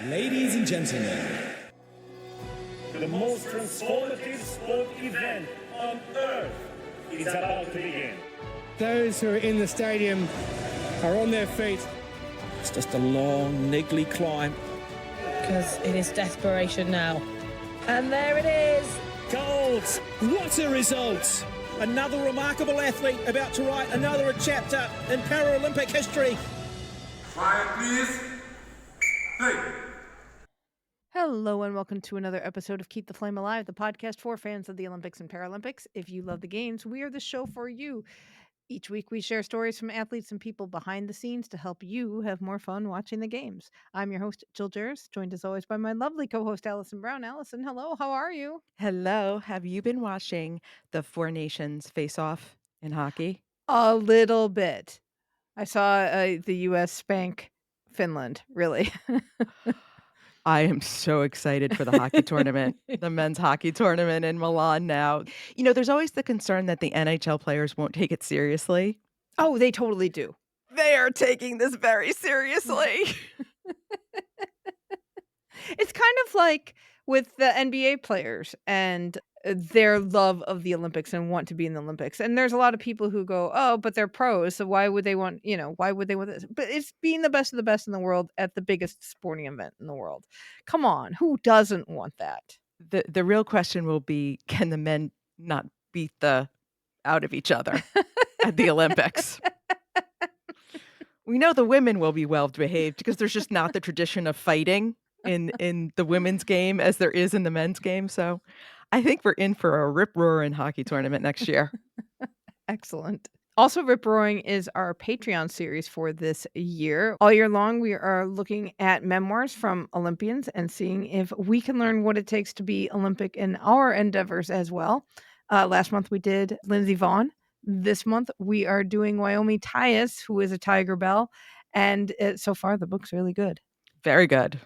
Ladies and gentlemen, the most transformative sport event on earth is about to begin. Those who are in the stadium are on their feet. It's just a long, niggly climb. Because it is desperation now. And there it is. Gold! What a result! Another remarkable athlete about to write another chapter in Paralympic history. Quiet, please. Hey. Hello and welcome to another episode of Keep the Flame Alive, the podcast for fans of the Olympics and Paralympics. If you love the games, we are the show for you. Each week we share stories from athletes and people behind the scenes to help you have more fun watching the games. I'm your host, Jill Jaracz, joined as always by my lovely co-host, Alison Brown. Alison, hello, how are you? Hello. Have you been watching the Four Nations face-off in hockey? A little bit. I saw the U.S. spank Finland, really. I am so excited for the hockey tournament, the men's hockey tournament in Milan now. You know, there's always the concern that the NHL players won't take it seriously. Oh, they totally do. They are taking this very seriously. It's kind of like with the NBA players and their love of the Olympics and want to be in the Olympics. And there's a lot of people who go, oh, but they're pros. So why would they want, why would they want this? But it's being the best of the best in the world at the biggest sporting event in the world. Come on. Who doesn't want that? The real question will be, can the men not beat the out of each other at the Olympics? We know the women will be well behaved because there's just not the tradition of fighting in the women's game as there is in the men's game. So I think we're in for a rip-roaring hockey tournament next year. Excellent. Also, Rip Roaring is our Patreon series for this year. All year long, we are looking at memoirs from Olympians and seeing if we can learn what it takes to be Olympic in our endeavors as well. Last month, we did Lindsey Vonn. This month, we are doing Wyoming Tyus, who is a Tiger Bell. And so far, the book's really good. Very good.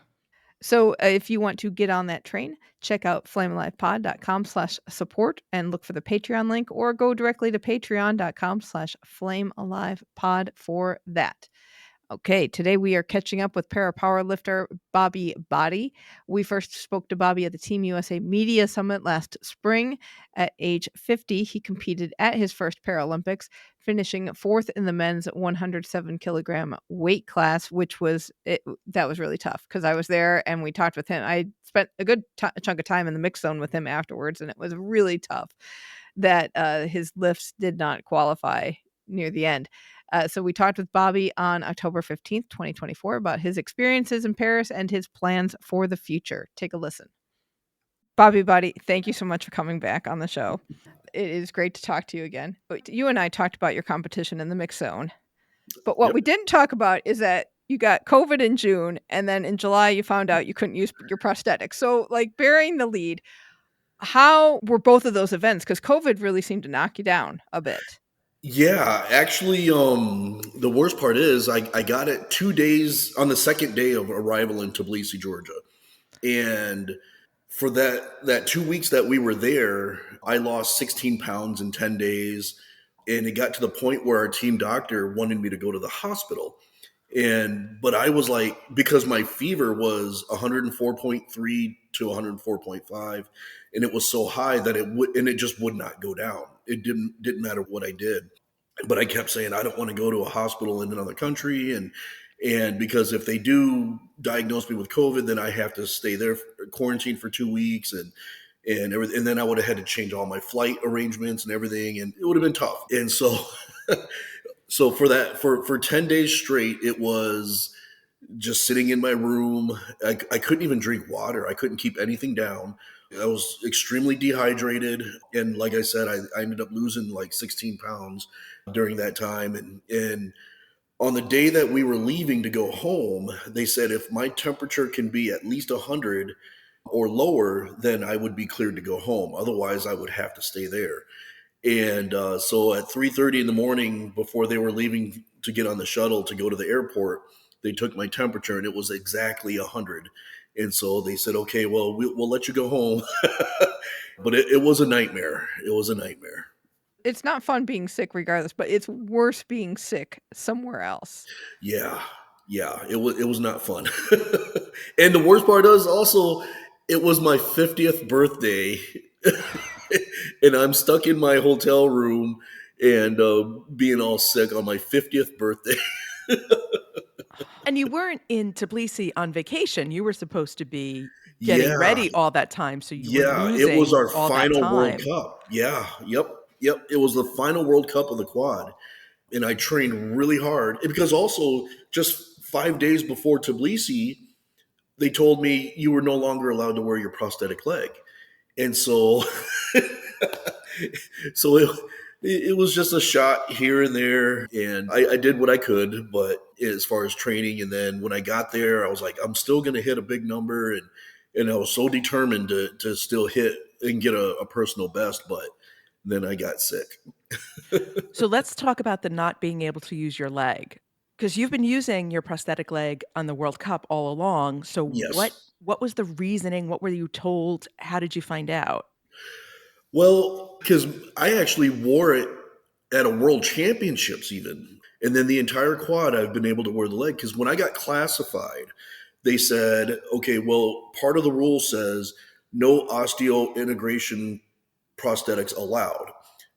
So if you want to get on that train, check out flamealivepod.com/support and look for the Patreon link, or go directly to patreon.com/flamealivepod for that. Okay, today we are catching up with powerlifter Bobby Boddy. We first spoke to Bobby at the Team USA Media Summit last spring. At age 50, he competed at his first Paralympics, finishing fourth in the men's 107 kilogram weight class, that was really tough because I was there and we talked with him. I spent a good chunk of time in the mix zone with him afterwards, and it was really tough that his lifts did not qualify near the end. So we talked with Bobby on October 15th, 2024 about his experiences in Paris and his plans for the future. Take a listen. Bobby Boddy, thank you so much for coming back on the show. It is great to talk to you again. You and I talked about your competition in the mix zone. But what we didn't talk about is that you got COVID in June, and then in July you found out you couldn't use your prosthetic. So, bearing the lead, how were both of those events? Because COVID really seemed to knock you down a bit. Yeah, actually, the worst part is I got it 2 days on the second day of arrival in Tbilisi, Georgia. And for that 2 weeks that we were there, I lost 16 pounds in 10 days. And it got to the point where our team doctor wanted me to go to the hospital. But I was like, because my fever was 104.3 to 104.5, and it was so high that it just would not go down. It didn't matter what I did. But I kept saying, I don't want to go to a hospital in another country. And because if they do diagnose me with COVID, then I have to stay there, quarantine for 2 weeks and everything. And then I would have had to change all my flight arrangements and everything. And it would have been tough. And so, for 10 days straight, it was just sitting in my room. I couldn't even drink water. I couldn't keep anything down. I was extremely dehydrated. And like I said, I ended up losing like 16 pounds during that time. And on the day that we were leaving to go home, they said if my temperature can be at least 100 or lower, then I would be cleared to go home. Otherwise, I would have to stay there. And so at 3:30 in the morning, before they were leaving to get on the shuttle to go to the airport, they took my temperature and it was exactly 100. And so they said, okay, well, we'll let you go home. But it was a nightmare. It was a nightmare. It's not fun being sick regardless, but it's worse being sick somewhere else. Yeah, it was not fun. And the worst part is also, it was my 50th birthday, and I'm stuck in my hotel room and being all sick on my 50th birthday. And you weren't in Tbilisi on vacation. You were supposed to be getting Yeah, ready all that time, so you were yeah, it was losing our all that final World time. Cup. Yeah, yep. It was the final World Cup of the quad, and I trained really hard because also just 5 days before Tbilisi, they told me you were no longer allowed to wear your prosthetic leg. And so, so it was just a shot here and there. And I did what I could, but as far as training, and then when I got there, I was like, I'm still going to hit a big number. And I was so determined to still hit and get a personal best. But then I got sick. So let's talk about the not being able to use your leg, because you've been using your prosthetic leg on the World Cup all along. So what Yes. what was the reasoning? What were you told? How did you find out? Well, because I actually wore it at a world championships even. And then the entire quad, I've been able to wear the leg. Because when I got classified, they said, okay, well, part of the rule says no osteo integration prosthetics allowed.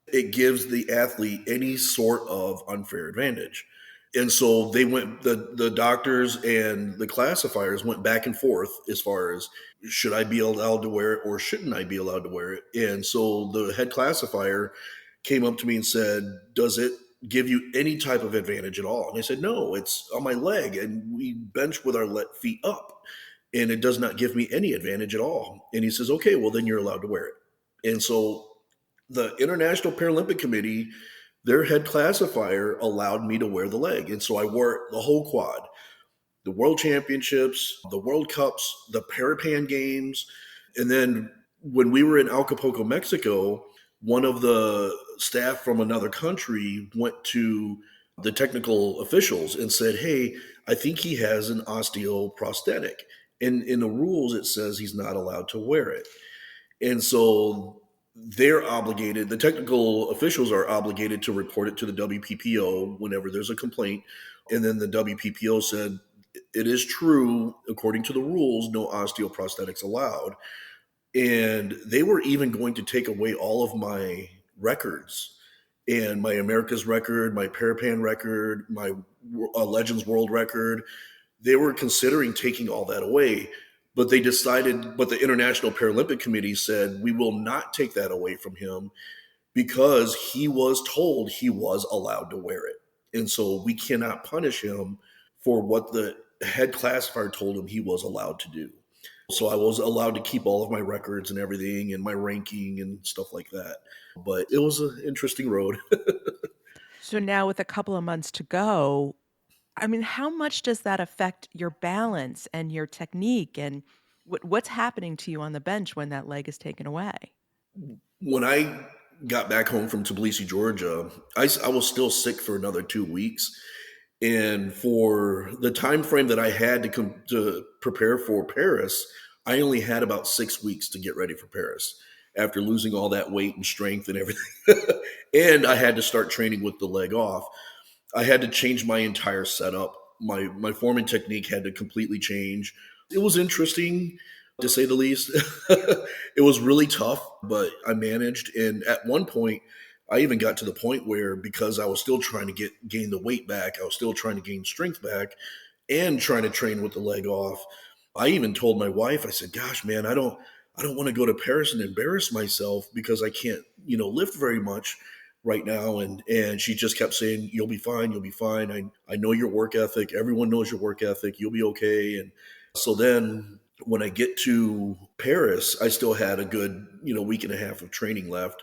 It gives the athlete any sort of unfair advantage. And so they went, the doctors and the classifiers went back and forth as far as should I be allowed to wear it or shouldn't I be allowed to wear it? And so the head classifier came up to me and said, does it give you any type of advantage at all? And I said, no, it's on my leg and we bench with our feet up and it does not give me any advantage at all. And he says, okay, well, then you're allowed to wear it. And so the International Paralympic Committee, their head classifier allowed me to wear the leg. And so I wore it the whole quad, the World Championships, the World Cups, the Parapan Games. And then when we were in Acapulco, Mexico, one of the staff from another country went to the technical officials and said, hey, I think he has an osteoprosthetic. And in the rules, it says he's not allowed to wear it. And so they're obligated, the technical officials are obligated to report it to the WPPO whenever there's a complaint. And then the WPPO said, it is true, according to the rules, no osteoprosthetics allowed. And they were even going to take away all of my records and my America's record, my Parapan record, my Legends World record. They were considering taking all that away. But they decided, but the International Paralympic Committee said, we will not take that away from him because he was told he was allowed to wear it. And so we cannot punish him for what the head classifier told him he was allowed to do. So I was allowed to keep all of my records and everything and my ranking and stuff like that. But it was an interesting road. So now with a couple of months to go, I mean, how much does that affect your balance and your technique and what's happening to you on the bench when that leg is taken away? When I got back home from Tbilisi, Georgia, I was still sick for another 2 weeks. And for the time frame that I had to prepare for Paris, I only had about 6 weeks to get ready for Paris after losing all that weight and strength and everything. And I had to start training with the leg off. I had to change my entire setup. My form and technique had to completely change. It was interesting, to say the least. It was really tough, but I managed. And at one point, I even got to the point where, because I was still trying to gain the weight back, I was still trying to gain strength back and trying to train with the leg off. I even told my wife, I said, gosh, man, I don't want to go to Paris and embarrass myself because I can't, lift very much right now. And she just kept saying, you'll be fine. You'll be fine. I know your work ethic. Everyone knows your work ethic. You'll be okay. And so then when I get to Paris, I still had a good, week and a half of training left.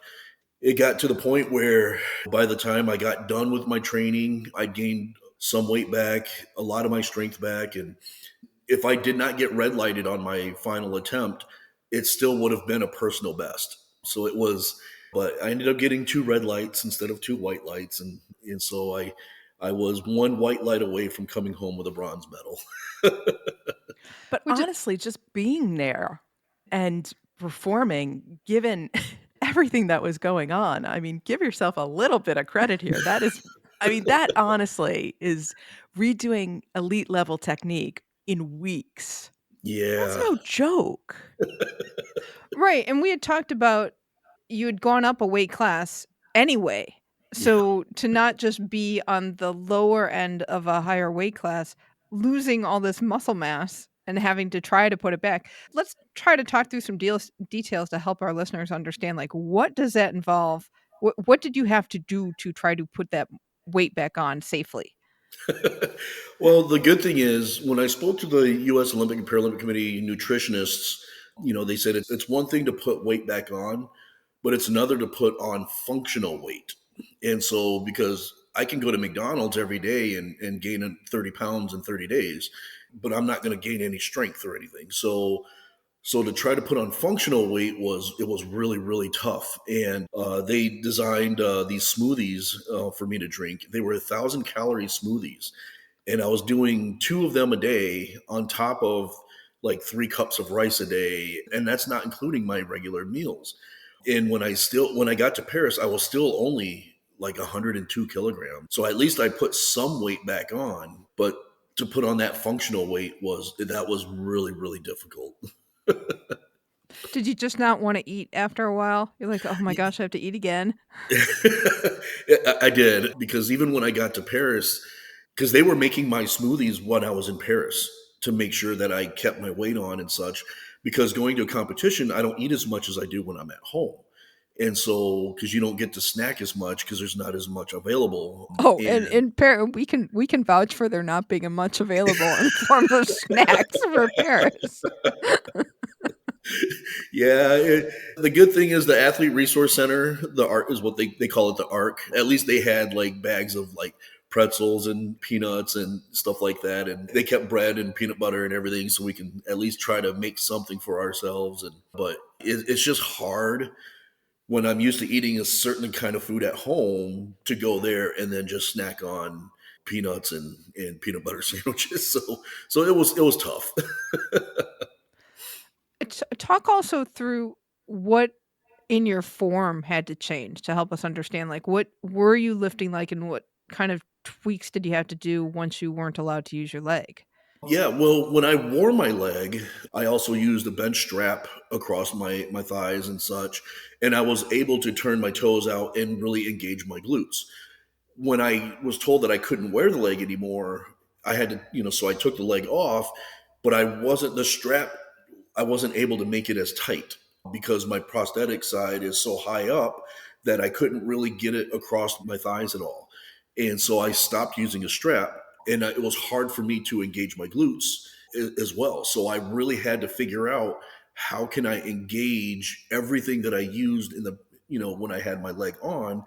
It got to the point where by the time I got done with my training, I gained some weight back, a lot of my strength back. And if I did not get red lighted on my final attempt, it still would have been a personal best. So it was, but I ended up getting 2 red lights instead of 2 white lights. And so I was 1 white light away from coming home with a bronze medal. But honestly, just being there and performing, given everything that was going on, I mean, give yourself a little bit of credit here. That is, I mean, that honestly is redoing elite level technique in weeks. That's Yeah. no joke. Right. And we had talked about you had gone up a weight class anyway. Yeah. So to not just be on the lower end of a higher weight class, losing all this muscle mass and having to try to put it back. Let's try to talk through some details to help our listeners understand, like, what does that involve? What did you have to do to try to put that weight back on safely? Well, the good thing is when I spoke to the U.S. Olympic and Paralympic Committee nutritionists, they said it's one thing to put weight back on, but it's another to put on functional weight. And so, because I can go to McDonald's every day and gain 30 pounds in 30 days, but I'm not going to gain any strength or anything. So to try to put on functional weight was really, really tough. And they designed these smoothies for me to drink. They were 1,000-calorie smoothies, and I was doing 2 of them a day on top of like 3 cups of rice a day, and that's not including my regular meals. And when I got to Paris, I was still only like 102 kilograms. So at least I put some weight back on, but to put on that functional weight was really, really difficult. Did you just not want to eat after a while? You're like, oh my gosh, I have to eat again. I did, because even when I got to Paris, because they were making my smoothies when I was in Paris to make sure that I kept my weight on and such, because going to a competition, I don't eat as much as I do when I'm at home. And so, because you don't get to snack as much because there's not as much available. Oh, and in Paris, we can vouch for there not being much available in form of snacks for Paris. Yeah, the good thing is the Athlete Resource Center, the ARC is what they call it, the ARC. At least they had like bags of like pretzels and peanuts and stuff like that. And they kept bread and peanut butter and everything so we can at least try to make something for ourselves. But it's just hard when I'm used to eating a certain kind of food at home to go there and then just snack on peanuts and peanut butter sandwiches. So it was tough. Talk also through what in your form had to change to help us understand, like, what were you lifting like and what kind of tweaks did you have to do once you weren't allowed to use your leg? Yeah, well, when I wore my leg, I also used a bench strap across my thighs and such, and I was able to turn my toes out and really engage my glutes. When I was told that I couldn't wear the leg anymore, I had to, so I took the leg off, but I wasn't able to make it as tight because my prosthetic side is so high up that I couldn't really get it across my thighs at all. And so I stopped using a strap, and it was hard for me to engage my glutes as well. So I really had to figure out how can I engage everything that I used in the, when I had my leg on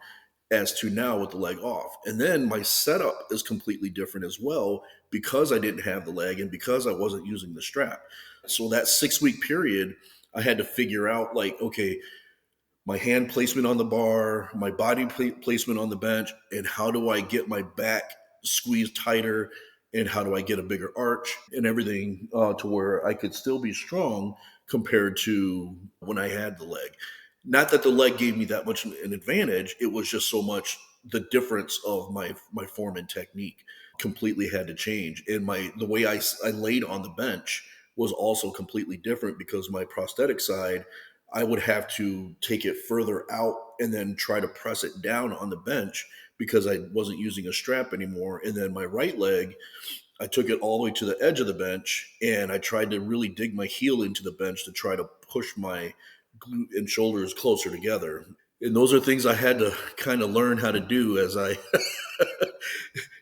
as to now with the leg off. And then my setup is completely different as well because I didn't have the leg and because I wasn't using the strap. So that 6-week period, I had to figure out like, okay, my hand placement on the bar, my body placement on the bench, and how do I get my back squeezed tighter, and how do I get a bigger arch and everything to where I could still be strong compared to when I had the leg. Not that the leg gave me that much an advantage, it was just so much the difference of my form and technique completely had to change. And the way I laid on the bench was also completely different because my prosthetic side, I would have to take it further out and then try to press it down on the bench because I wasn't using a strap anymore. And then my right leg, I took it all the way to the edge of the bench and I tried to really dig my heel into the bench to try to push my glute and shoulders closer together. And those are things I had to kind of learn how to do as I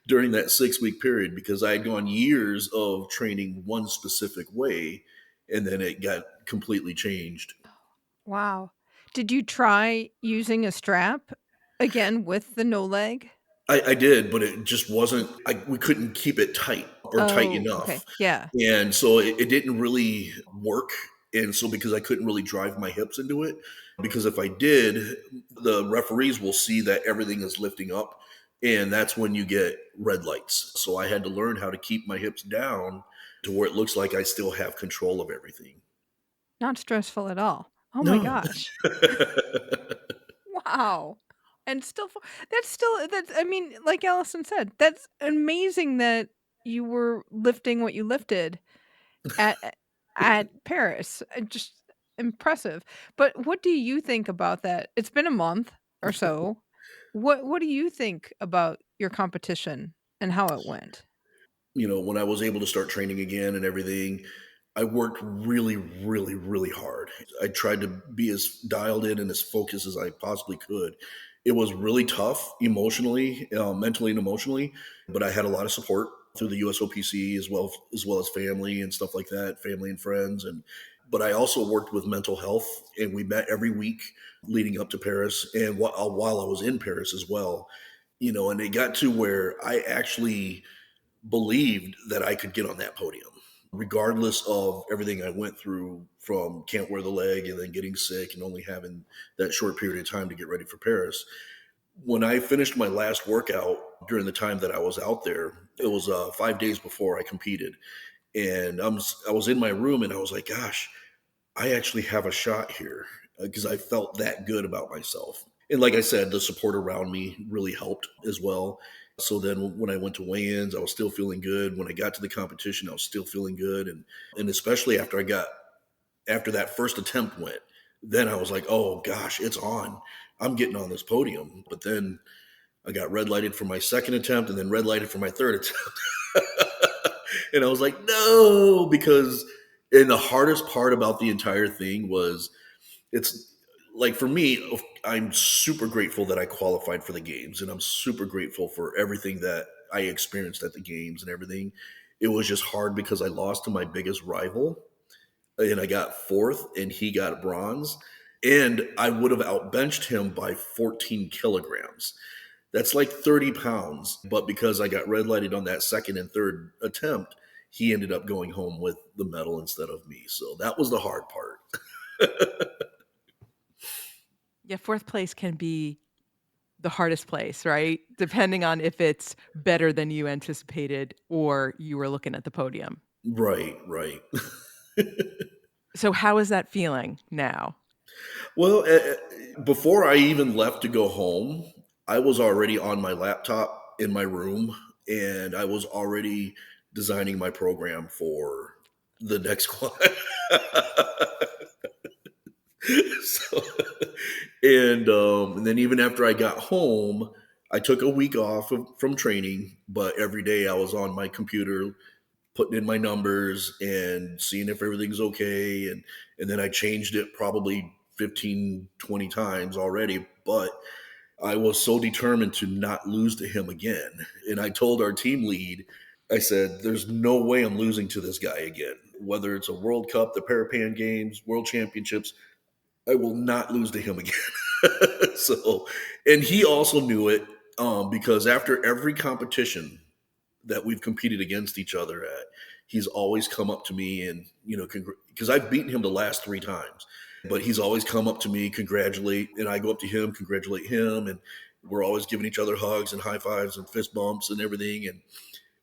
during that 6-week period, because I had gone years of training one specific way and then it got completely changed. Wow. Did you try using a strap again with the no leg? I did, but it just wasn't, we couldn't keep it tight or tight Oh, okay. enough. Yeah. And so it didn't really work. And so because I couldn't really drive my hips into it, because if I did, the referees will see that everything is lifting up. And that's when you get red lights. So I had to learn how to keep my hips down to where it looks like I still have control of everything. Not stressful at all. Oh my No. gosh. Wow. And that's I mean, like Alison said, that's amazing that you were lifting what you lifted at at Paris. Just impressive. But what do you think about that? It's been a month or so. What do you think about your competition and how it went? When I was able to start training again and everything, I worked really, really, really hard. I tried to be as dialed in and as focused as I possibly could. It was really tough emotionally, mentally and emotionally, but I had a lot of support through the USOPC as well as family and stuff like that, family and friends. But I also worked with mental health, and we met every week leading up to Paris and while I was in Paris as well. And it got to where I actually believed that I could get on that podium, regardless of everything I went through, from can't wear the leg and then getting sick and only having that short period of time to get ready for Paris. When I finished my last workout during the time that I was out there, it was 5 days before I competed. And I was in my room and I was like, gosh, I actually have a shot here, because I felt that good about myself. And like I said, the support around me really helped as well. So then when I went to weigh-ins, I was still feeling good. When I got to the competition, I was still feeling good. And especially after that first attempt went, then I was like, oh gosh, it's on. I'm getting on this podium. But then I got red lighted for my second attempt and then red lighted for my third attempt. And I was like, no, and the hardest part about the entire thing was, it's like, for me, I'm super grateful that I qualified for the games, and I'm super grateful for everything that I experienced at the games and everything. It was just hard because I lost to my biggest rival, and I got fourth and he got bronze, and I would have outbenched him by 14 kilograms. That's like 30 pounds. But because I got red lighted on that second and third attempt, he ended up going home with the medal instead of me. So that was the hard part. Yeah, fourth place can be the hardest place, right? Depending on if it's better than you anticipated or you were looking at the podium. Right. So how is that feeling now? Well, before I even left to go home, I was already on my laptop in my room, and I was already designing my program for the next quad. So, and then even after I got home, I took a week off from training, but every day I was on my computer putting in my numbers and seeing if everything's okay. And then I changed it probably 15, 20 times already, but I was so determined to not lose to him again. And I told our team lead, I said, there's no way I'm losing to this guy again. Whether it's a World Cup, the Parapan Games, World Championships, I will not lose to him again. So, and he also knew it, because after every competition that we've competed against each other at, he's always come up to me and, because I've beaten him the last 3 times, but he's always come up to me, congratulate, and I go up to him, congratulate him, and we're always giving each other hugs and high fives and fist bumps and everything. And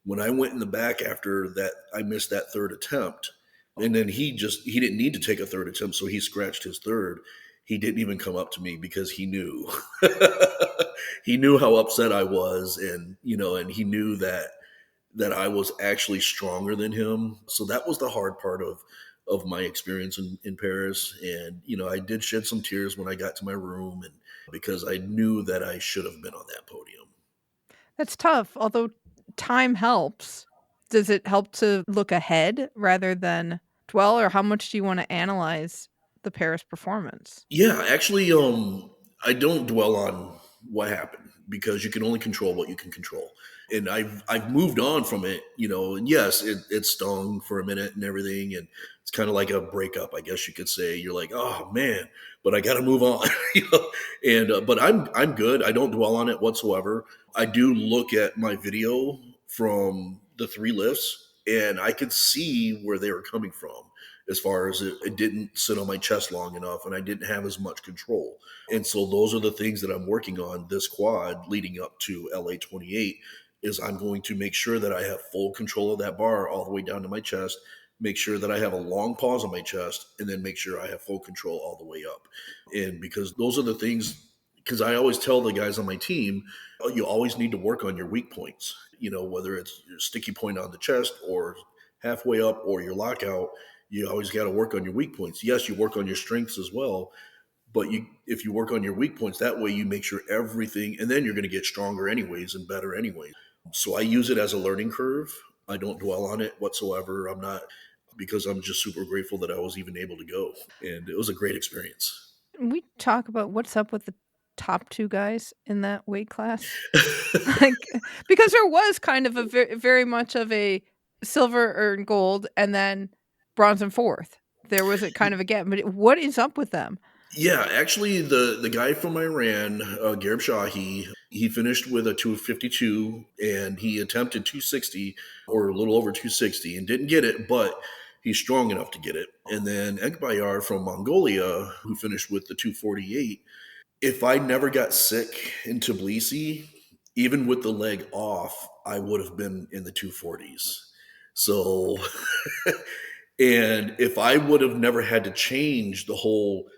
when I went in the back after that, I missed that third attempt. And then he didn't need to take a third attempt, so he scratched his third. He didn't even come up to me because he knew. He knew how upset I was, and he knew that I was actually stronger than him. So that was the hard part of my experience in Paris. And, I did shed some tears when I got to my room, and because I knew that I should have been on that podium. That's tough, although time helps. Does it help to look ahead rather than dwell, or how much do you want to analyze the Paris performance? Yeah, actually, I don't dwell on what happened, because you can only control what you can control. And I've moved on from it, and yes, it stung for a minute and everything. And it's kind of like a breakup, I guess you could say. You're like, oh man, but I got to move on. And but I'm good. I don't dwell on it whatsoever. I do look at my video from the 3 lifts, and I could see where they were coming from, as far as it didn't sit on my chest long enough, and I didn't have as much control. And so those are the things that I'm working on this quad leading up to LA 28, is I'm going to make sure that I have full control of that bar all the way down to my chest, make sure that I have a long pause on my chest, and then make sure I have full control all the way up. And because those are the things, because I always tell the guys on my team, you always need to work on your weak points, whether it's your sticky point on the chest or halfway up or your lockout. You always got to work on your weak points. Yes, you work on your strengths as well, but if you work on your weak points, that way you make sure everything, and then you're going to get stronger anyways and better anyways. So I use it as a learning curve. I don't dwell on it whatsoever. I'm not, because I'm just super grateful that I was even able to go. And it was a great experience. We talk about what's up with the top two guys in that weight class. Like, because there was kind of a very much of a silver or gold and then bronze and fourth. There was a kind of a gap, but what is up with them? Yeah, actually, the guy from Iran, Jaracz, he finished with a 252, and he attempted 260 or a little over 260 and didn't get it, but he's strong enough to get it. And then Ekbayar from Mongolia, who finished with the 248. If I never got sick in Tbilisi, even with the leg off, I would have been in the 240s. So, and if I would have never had to change the whole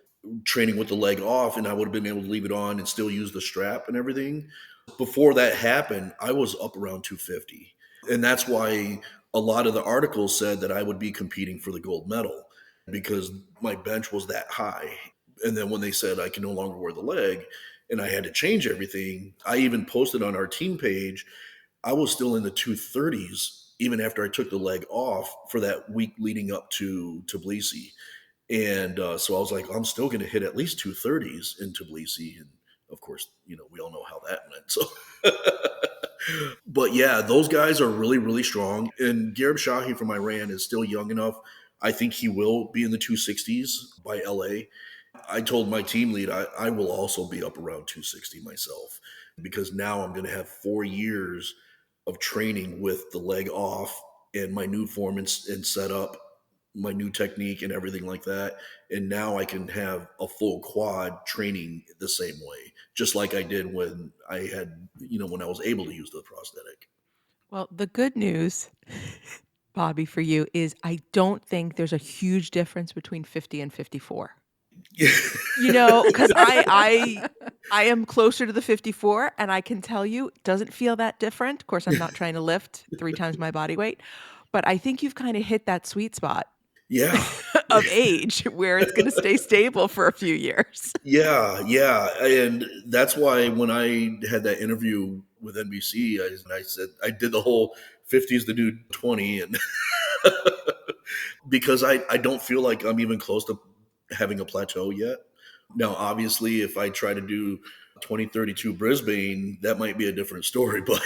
training with the leg off, and I would have been able to leave it on and still use the strap and everything, before that happened, I was up around 250. And that's why a lot of the articles said that I would be competing for the gold medal, because my bench was that high. And then when they said I can no longer wear the leg and I had to change everything, I even posted on our team page, I was still in the 230s even after I took the leg off for that week leading up to Tbilisi. And so I was like, I'm still going to hit at least 230s in Tbilisi. And of course, we all know how that went. So, but yeah, those guys are really, really strong. And Jaracz from Iran is still young enough. I think he will be in the 260s by LA. I told my team lead I will also be up around 260 myself, because now I'm going to have 4 years of training with the leg off and my new form and setup, my new technique and everything like that. And now I can have a full quad training the same way, just like I did when I had, when I was able to use the prosthetic. Well, the good news, Bobby, for you is I don't think there's a huge difference between 50 and 54. Because I am closer to the 54, and I can tell you it doesn't feel that different. Of course, I'm not trying to lift 3 times my body weight, but I think you've kind of hit that sweet spot Yeah. of age where it's going to stay stable for a few years. Yeah. And that's why when I had that interview with NBC, I said I did the whole 50 is the new 20, and because I don't feel like I'm even close to having a plateau yet. Now, obviously, if I try to do 2032 Brisbane, that might be a different story. But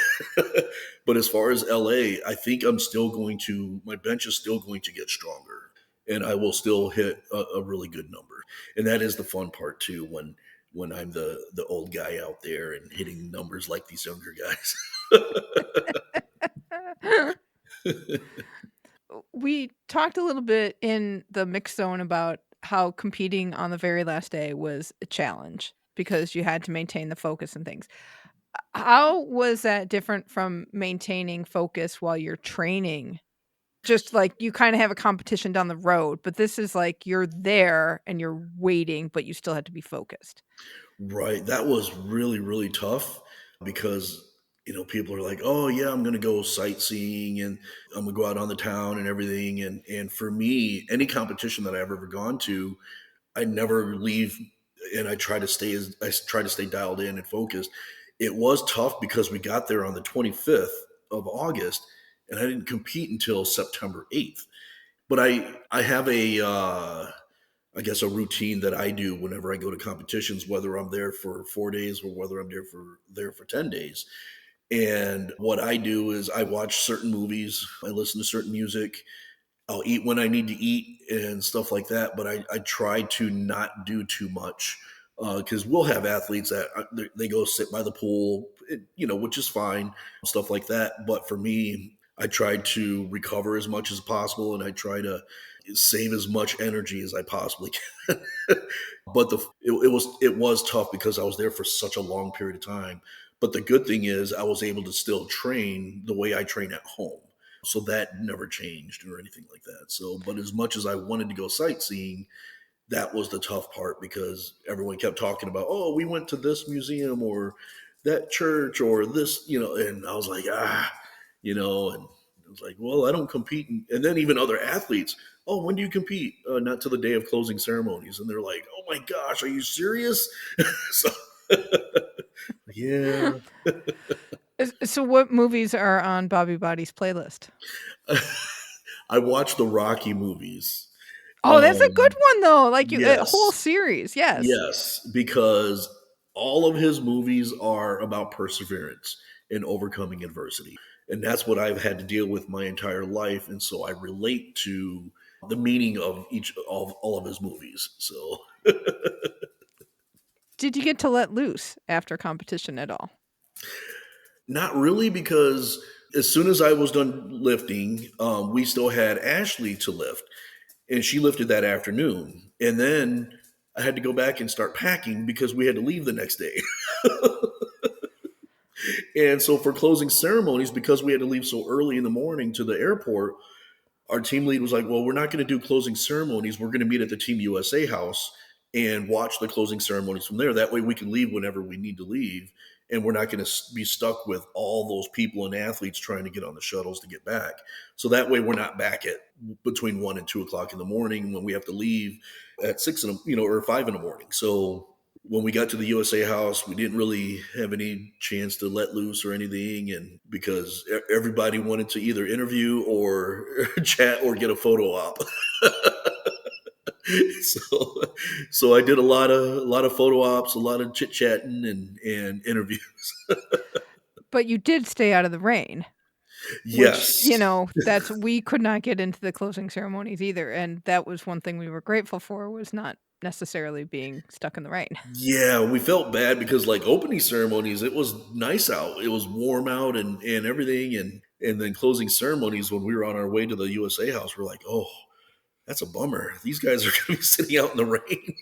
but as far as LA, I think my bench is still going to get stronger, and I will still hit a really good number. And that is the fun part too, when I'm the old guy out there and hitting numbers like these younger guys. We talked a little bit in the mix zone about how competing on the very last day was a challenge because you had to maintain the focus and things. How was that different from maintaining focus while you're training? Just like you kind of have a competition down the road, but this is like you're there and you're waiting, but you still have to be focused. Right. That was really, really tough because, people are like, oh, yeah, I'm going to go sightseeing and I'm going to go out on the town and everything. And for me, any competition that I've ever gone to, I never leave, and I try to stay dialed in and focused. It was tough because we got there on the 25th of August and I didn't compete until September 8th. But I have I guess a routine that I do whenever I go to competitions, whether I'm there for 4 days or whether I'm there for 10 days. And what I do is I watch certain movies, I listen to certain music, I'll eat when I need to eat and stuff like that. But I try to not do too much because we'll have athletes that they go sit by the pool, which is fine, stuff like that. But for me, I try to recover as much as possible and I try to save as much energy as I possibly can. But it was tough because I was there for such a long period of time. But the good thing is I was able to still train the way I train at home. So that never changed or anything like that. So, but as much as I wanted to go sightseeing, that was the tough part because everyone kept talking about, oh, we went to this museum or that church or this, and I was like, and I was like, well, I don't compete. And then even other athletes, oh, when do you compete? Not till the day of closing ceremonies. And they're like, oh my gosh, are you serious? So, yeah. So, what movies are on Bobby Boddy's playlist? I watch the Rocky movies. Oh, that's a good one though. Like a whole Yes. series. Yes. Yes, because all of his movies are about perseverance and overcoming adversity. And that's what I've had to deal with my entire life. And so I relate to the meaning of all of his movies. So Did you get to let loose after competition at all? not really, because as soon as I was done lifting, we still had Ashley to lift. And she lifted that afternoon. And then I had to go back and start packing because we had to leave the next day. And so for closing ceremonies, because we had to leave so early in the morning to the airport, our team lead was like, well, we're not going to do closing ceremonies. We're going to meet at the Team USA house and watch the closing ceremonies from there. That way we can leave whenever we need to leave. And we're not going to be stuck with all those people and athletes trying to get on the shuttles to get back. So that way we're not back at between 1 and 2 o'clock in the morning when we have to leave at 6 or 5 in the morning. So when we got to the USA house, we didn't really have any chance to let loose or anything. And because everybody wanted to either interview or chat or get a photo op. So I did a lot of photo ops, a lot of chit chatting and interviews. But you did stay out of the rain. Yes. Which, we could not get into the closing ceremonies either. And that was one thing we were grateful for, was not necessarily being stuck in the rain. Yeah, we felt bad because like opening ceremonies, it was nice out. It was warm out and everything. And then closing ceremonies, when we were on our way to the USA house, we're like, oh, that's a bummer. These guys are going to be sitting out in the rain.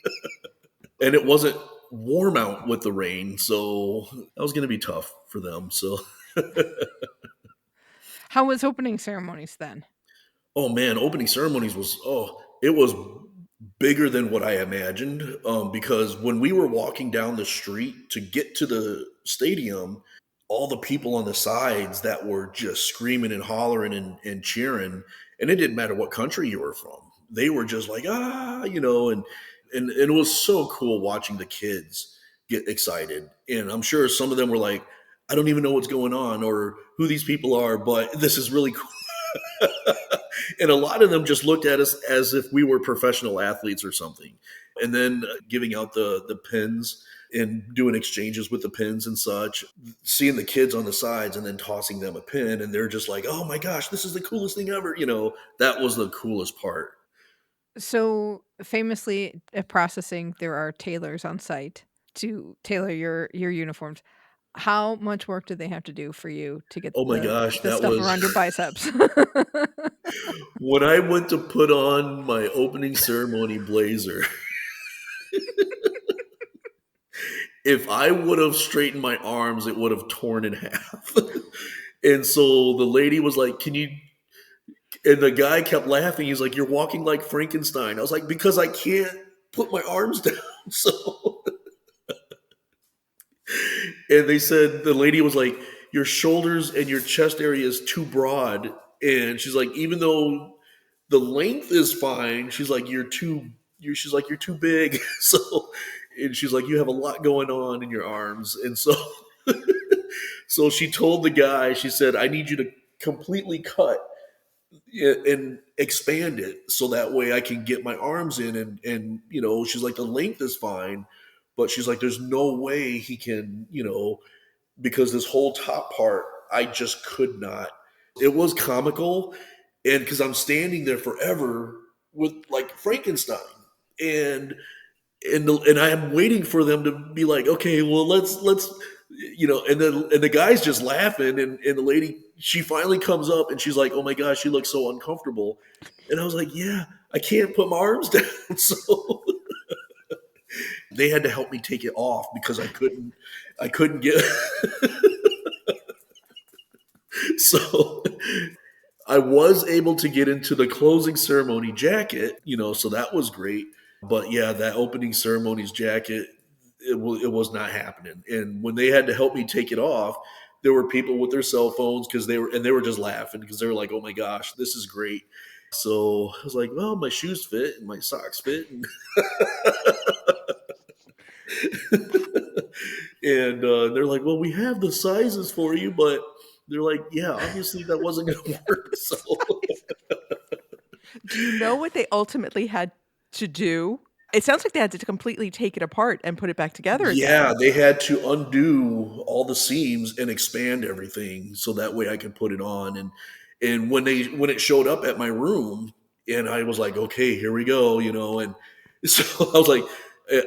And it wasn't warm out with the rain. So that was going to be tough for them. So How was opening ceremonies then? oh man, opening ceremonies it was bigger than what I imagined. Because when we were walking down the street to get to the stadium, all the people on the sides that were just screaming and hollering and cheering, and it didn't matter what country you were from. They were just like, and it was so cool watching the kids get excited. And I'm sure some of them were like, I don't even know what's going on or who these people are, but this is really cool. And a lot of them just looked at us as if we were professional athletes or something. And then giving out the pins and doing exchanges with the pins and such, seeing the kids on the sides and then tossing them a pin. And they're just like, oh my gosh, this is the coolest thing ever. That was the coolest part. So famously at processing, there are tailors on site to tailor your uniforms. How much work do they have to do for you to get Oh my gosh, the that stuff was around your biceps? when I went to put on my opening ceremony blazer. If I would have straightened my arms, it would have torn in half. And so the lady was like, and the guy kept laughing. He's like, you're walking like Frankenstein. I was like, because I can't put my arms down. So, and they said, the lady was like, your shoulders and your chest area is too broad. And she's like, even though the length is fine, she's like, you're too big. So, and she's like, you have a lot going on in your arms. And so, so she told the guy, she said, I need you to completely cut and expand it so that way I can get my arms in. And she's like, the length is fine, but she's like, there's no way he can, because this whole top part, I just could not. It was comical. And because I'm standing there forever with like Frankenstein and I am waiting for them to be like, okay, well, let's, and the guy's just laughing. And the lady, she finally comes up and she's like, oh my gosh, she looks so uncomfortable. And I was like, yeah, I can't put my arms down. So they had to help me take it off because I couldn't get, so I was able to get into the closing ceremony jacket, so that was great. But yeah, that opening ceremonies jacket, it was not happening. And when they had to help me take it off, there were people with their cell phones because they were just laughing because they were like, oh my gosh, this is great. So I was like, well, my shoes fit and my socks fit. And, and they're like, well, we have the sizes for you, but they're like, yeah, obviously that wasn't going to work. So Do you know what they ultimately had to do? It sounds like they had to completely take it apart and put it back together again. yeah, they had to undo all the seams and expand everything so that way I could put it on. And when it showed up at my room, and I was like, okay, here we go, and so I was like,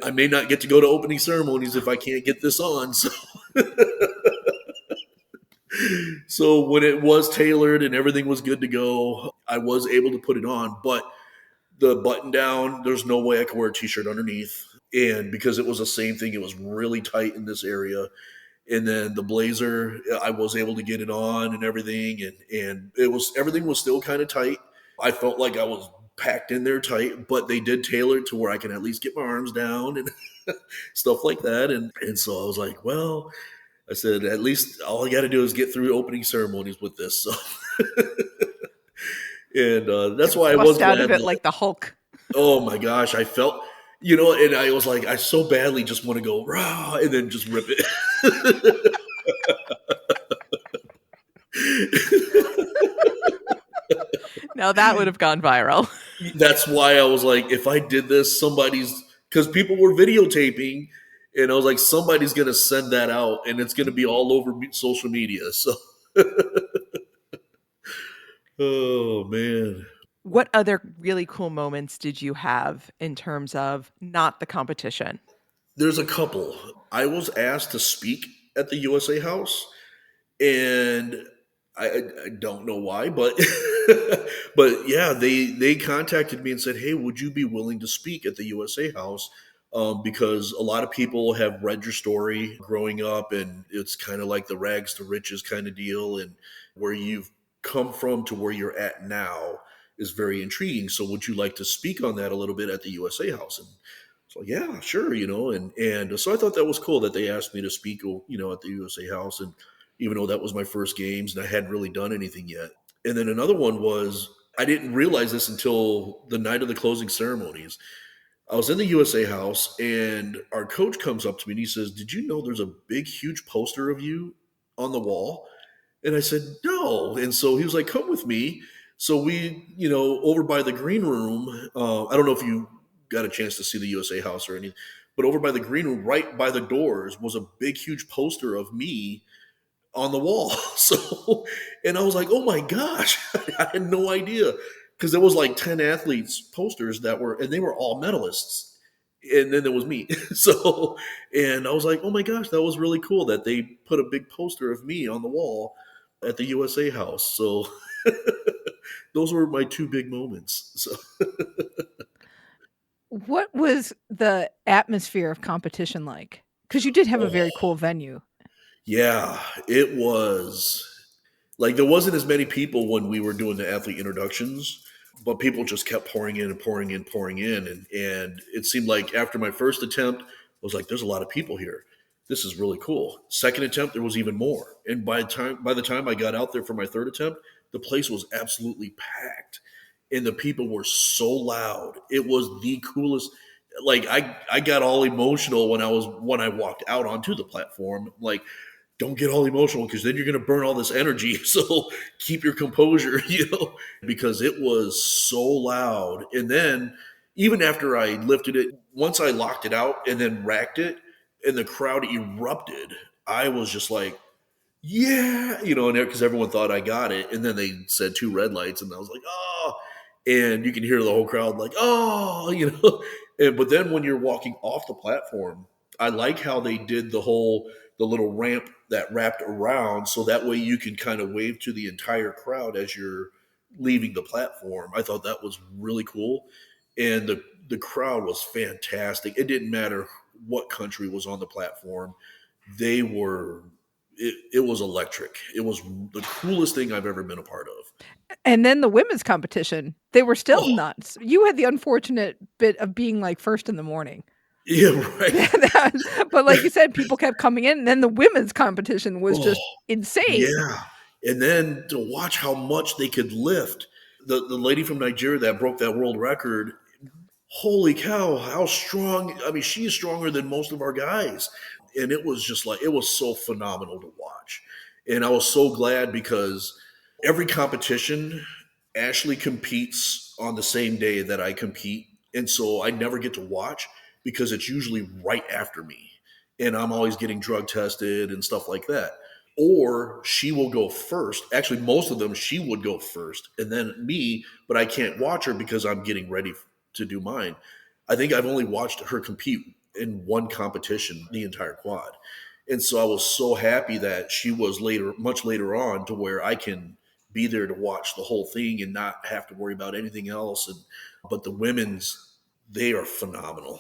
I may not get to go to opening ceremonies if I can't get this on. So so when it was tailored and everything was good to go, I was able to put it on, but the button down, there's no way I could wear a t-shirt underneath. And because it was the same thing, it was really tight in this area. And then the blazer, I was able to get it on and everything. And everything was still kind of tight. I felt like I was packed in there tight, but they did tailor it to where I can at least get my arms down and stuff like that. And so I was like, well, I said, at least all I got to do is get through opening ceremonies with this. So and that's why I was out glad of it like the Hulk. Oh my gosh, I felt, and I was like, I so badly just want to go rah and then just rip it. Now that would have gone viral. That's why I was like, if I did this, because people were videotaping, and I was like, somebody's going to send that out, and it's going to be all over social media. So, oh man. What other really cool moments did you have in terms of not the competition? There's a couple. I was asked to speak at the USA House, and I don't know why, but but yeah, they contacted me and said, hey, would you be willing to speak at the USA House? Because a lot of people have read your story growing up, and it's kind of like the rags to riches kind of deal, and where you've come from to where you're at now is very intriguing. So would you like to speak on that a little bit at the USA House? And so, yeah, sure, and so I thought that was cool that they asked me to speak, at the USA House. And even though that was my first games and I hadn't really done anything yet. And then another one was, I didn't realize this until the night of the closing ceremonies. I was in the USA House, and our coach comes up to me and he says, did you know there's a big, huge poster of you on the wall? And I said, no. And so he was like, come with me. So we, over by the green room, I don't know if you got a chance to see the USA House or anything, but over by the green room, right by the doors, was a big, huge poster of me on the wall. So, and I was like, oh my gosh, I had no idea. Because there was like 10 athletes posters and they were all medalists. And then there was me. So, and I was like, oh my gosh, that was really cool that they put a big poster of me on the wall at the USA House. So those were my two big moments. So What was the atmosphere of competition like? Because you did have a very cool venue. Yeah, it was like there wasn't as many people when we were doing the athlete introductions, but people just kept pouring in and pouring in, pouring in. And it seemed like after my first attempt, I was like, there's a lot of people here. This is really cool. Second attempt, there was even more. And by the time I got out there for my third attempt, the place was absolutely packed. And the people were so loud. It was the coolest. Like I got all emotional when I walked out onto the platform. Like, don't get all emotional because then you're going to burn all this energy. So keep your composure, because it was so loud. And then even after I lifted it, once I locked it out and then racked it and the crowd erupted, I was just like, yeah, and because everyone thought I got it. And then they said 2 red lights and I was like, oh, and you can hear the whole crowd like, oh, but then when you're walking off the platform, I like how they did the little ramp that wrapped around, so that way you can kind of wave to the entire crowd as you're leaving the platform. I thought that was really cool. And the crowd was fantastic. It didn't matter what country was on the platform. It was electric. It was the coolest thing I've ever been a part of. And then the women's competition, they were still nuts. You had the unfortunate bit of being like first in the morning. Yeah, right. But like you said, people kept coming in, and then the women's competition was just insane. Yeah. And then to watch how much they could lift. the lady from Nigeria that broke that world record, holy cow, how strong. I mean, she is stronger than most of our guys. And it was just like, it was so phenomenal to watch. And I was so glad because every competition, Ashley competes on the same day that I compete. And so I never get to watch because it's usually right after me. And I'm always getting drug tested and stuff like that. Or she will go first. Actually, most of them, she would go first and then me, but I can't watch her because I'm getting ready to do mine. I think I've only watched her compete in one competition the entire quad. And so I was so happy that she was much later on to where I can be there to watch the whole thing and not have to worry about anything else. But the women's, they are phenomenal,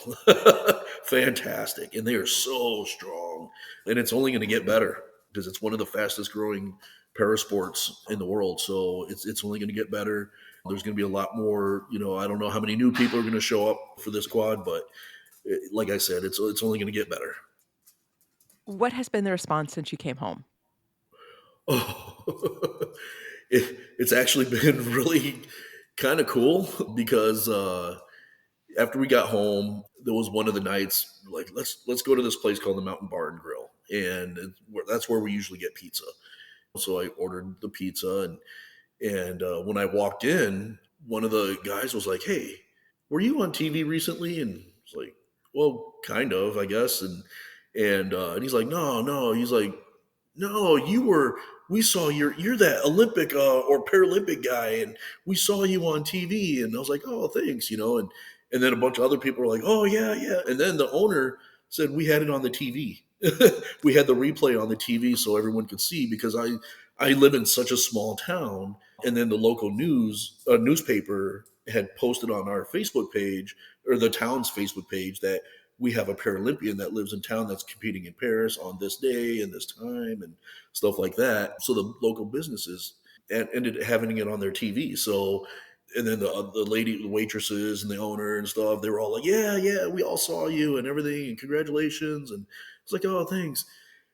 fantastic. And they are so strong and it's only going to get better because it's one of the fastest growing parasports in the world. So it's only going to get better. There's going to be a lot more, I don't know how many new people are going to show up for this quad, but like I said, it's only going to get better. What has been the response since you came home? Oh, it's actually been really kind of cool because after we got home, there was one of the nights like let's go to this place called the Mountain Bar and Grill, and that's where we usually get pizza. So I ordered the pizza, and when I walked in, one of the guys was like, "Hey, were you on TV recently?" And it's like, "Well, kind of, I guess." And he's like, "No." He's like, "No, we saw you're that Olympic or Paralympic guy, and we saw you on TV." And I was like, "Oh, thanks," and then a bunch of other people were like, "Oh, yeah." And then the owner said we had it on the TV. We had the replay on the TV so everyone could see because I live in such a small town. And then the local newspaper had posted on our Facebook page or the town's Facebook page that we have a Paralympian that lives in town that's competing in Paris on this day and this time and stuff like that. So the local businesses ended up having it on their TV. So, and then the lady, the waitresses and the owner and stuff, they were all like, yeah, we all saw you and everything and congratulations. And it's like, "Oh, thanks."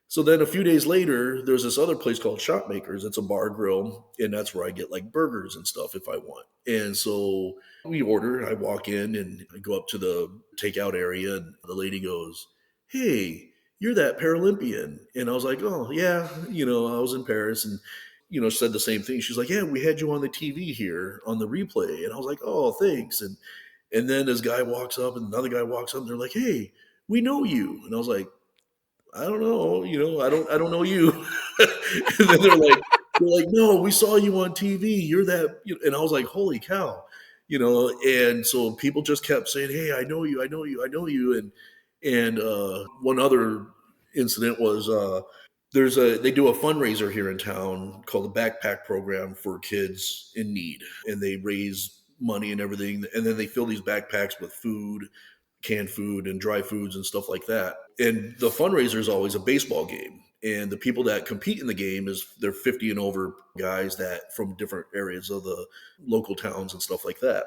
So then a few days later, there's this other place called Shopmakers. It's a bar grill, and that's where I get like burgers and stuff if I want. And so we order, I walk in and I go up to the takeout area, and the lady goes, "Hey, you're that Paralympian." And I was like, "Oh, yeah, I was in Paris." And, said the same thing. She's like, "Yeah, we had you on the TV here on the replay." And I was like, "Oh, thanks." And then this guy walks up and another guy walks up and they're like, "Hey, we know you." And I was like, "I don't know, I don't know you." And then they're like, "No, we saw you on TV. You're that," and I was like, "Holy cow," and so people just kept saying, "Hey, I know you, I know you, I know you." And one other incident was they do a fundraiser here in town called the Backpack Program for kids in need, and they raise money and everything, and then they fill these backpacks with food, canned food and dry foods and stuff like that. And the fundraiser is always a baseball game. And the people that compete in the game they're 50 and over guys that from different areas of the local towns and stuff like that.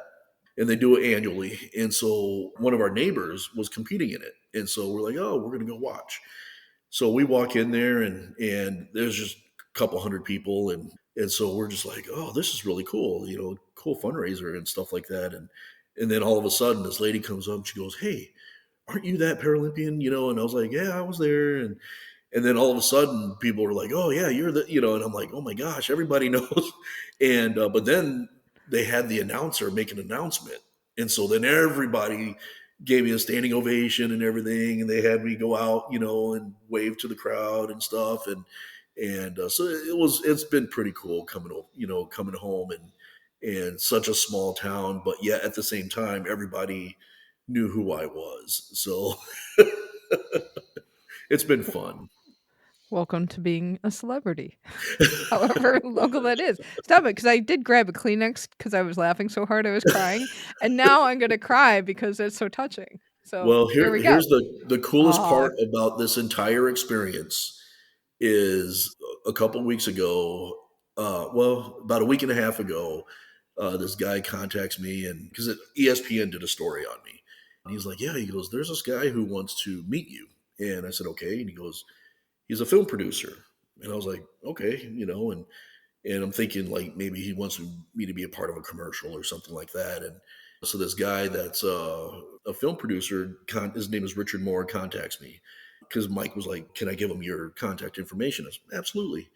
And they do it annually. And so one of our neighbors was competing in it. And so we're like, "Oh, we're going to go watch." So we walk in there and there's just a couple hundred people. And so we're just like, "Oh, this is really cool, cool fundraiser and stuff like that." And then all of a sudden this lady comes up and she goes, "Hey, aren't you that Paralympian?" And I was like, "Yeah, I was there." And then all of a sudden people were like, "Oh yeah, you're the," and I'm like, "Oh my gosh, everybody knows." And, but then they had the announcer make an announcement. And so then everybody gave me a standing ovation and everything. And they had me go out, and wave to the crowd and stuff. And so it's been pretty cool coming home and such a small town, but yet at the same time, everybody knew who I was. So it's been fun. Welcome to being a celebrity, however local that is. Stop it, because I did grab a Kleenex because I was laughing so hard I was crying, and now I'm going to cry because it's so touching. So Well, here we go. here's the coolest part about this entire experience is a couple weeks ago, about a week and a half ago, this guy contacts me, and because ESPN did a story on me. And he's like, "Yeah," he goes, "there's this guy who wants to meet you." And I said, "Okay." And he goes, "He's a film producer." And I was like, "Okay," And I'm thinking like maybe he wants me to be a part of a commercial or something like that. And so this guy that's a film producer, his name is Richard Moore, contacts me because Mike was like, "Can I give him your contact information?" I said, "Absolutely."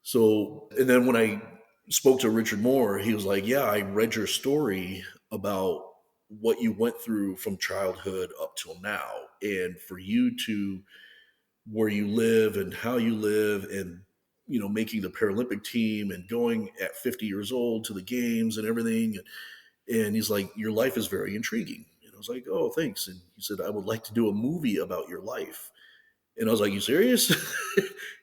So, and then when I spoke to Richard Moore, he was like, "Yeah, I read your story about what you went through from childhood up till now. And for you to where you live and how you live and, making the Paralympic team and going at 50 years old to the games and everything." And he's like, "Your life is very intriguing." And I was like, "Oh, thanks." And he said, "I would like to do a movie about your life." And I was like, "You serious?"